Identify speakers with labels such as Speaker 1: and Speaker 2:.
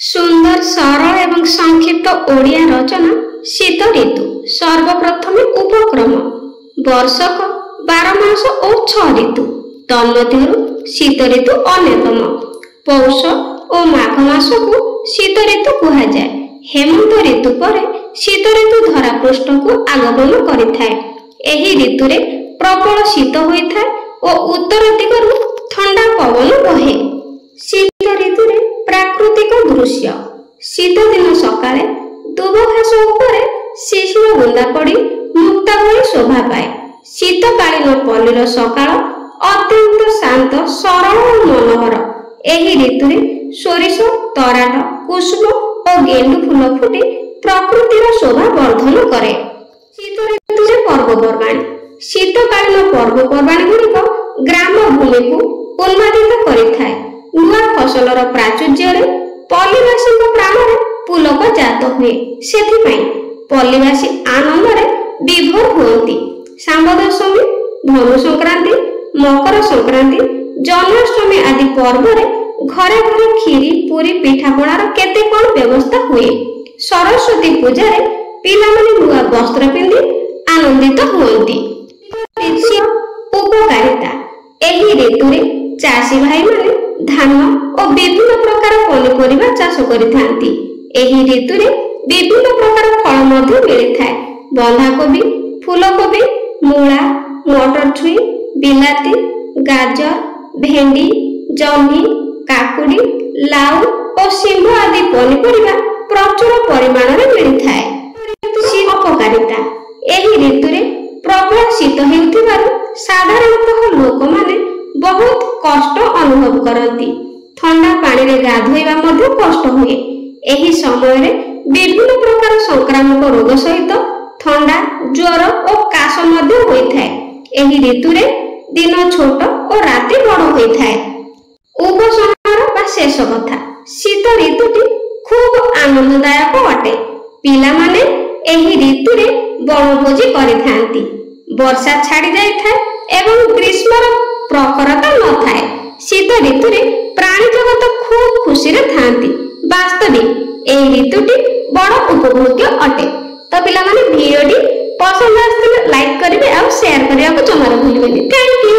Speaker 1: सुंदर सरल एवं संक्षिप्त ओडिया रचना शीत ऋतु। सर्वप्रथम उपक्रम वर्षक 12 मास और 6 ऋतु तन्मध्यरु शीत ऋतु अन्यतम। पौष और माघ मास को शीत ऋतु कहा जाए। हेमंत ऋतु पर शीत ऋतु धरा पृष्ठ को आगमन करिथाए। एही ऋतु रे प्रबल शीत होइथाए और उत्तर दिगरु ठंडा पवन बहे। शीत ऋतु रे प्राकृतिक दृश्य। शीत दिन सकाळे दुब घास उपरे शिशिर बुंदा पड़ी मुक्ता भली शोभा पाए। शीतकालीन पल्लीर सकाळ अत्यंत शांत सरल और मनोहर। एही ऋतु रे सोरिष तराट कुसुम और गेंडु फूल फुटी प्रकृतिर शोभा वर्धन करे। शीत ऋतु रे पर्वपर्वाणी। शीतकालीन पर्वपर्वाणी गुड़िक ग्राम भूमि को उन्मादित करिथाए। नुआ फसलर प्राचुर्य रे पल्लीवासी प्राण रे पुलक जात हुए। सेथिपाई पल्लीवासी आनंद रे विभोर हुअंती। सांब दशमी, धनु संक्रांति, मकर संक्रांति, जन्माष्टमी आदि पर्व रे घरे घरे खीरी पूरी पिठापणार केते कोन व्यवस्था हुए। सरस्वती पूजा रे पिला माने नुआ वस्त्र पिंदी आनंदित हुअंती। उपकारिता। एही ऋतु रे चाषी भाई माने धान और विभिन्न प्रकार पनिपरिबा चाष करिथांती। एही ऋतु रे विभिन्न प्रकार फल मध्य मिलिथाए। बंधाकोबी, फूलकोबी, मूला, मटर छुई, बिलाती, गाजर, भेंडी, जह्नी, काकुड़ी, लाउ और सिंह आदि पनिपरिबा प्रचुर परिमाण रे मिलिथाए। अपकारिता। एही ऋतु रे प्रबल शीत हेउथिबारु साधारणतः लोक माने बहुत कष्ट अनुभव करती। ठंडा पानी रे गाधोइबा मध्ये कष्ट हुए। एही समय रे विभिन्न प्रकार संक्रामक रोग सहित ठंडा, ज्वर और काश मध्ये होइथाए। एही ऋतु रे दिन छोट और राति बड़ होइथाए। उपसंहार बा शेष कथा। शीत ऋतुटी खूब आनंददायक अटे। पिला माने एही ऋतु रे बनभोजी करिथांती। वर्षा छाड़ी जाइथाए एवं ग्रीष्मर प्रखरता न थाए। शीत ऋतु रे प्राणी जगत खूब खुशी रे थांती। वास्तविक एही ऋतुटी बड़ उपभोग्य अटे। तो पिला माने वीडियोटी पसंद आस्थिले लाइक करिवे और शेयर करिया को जमार भूलिबेनी। Thank you.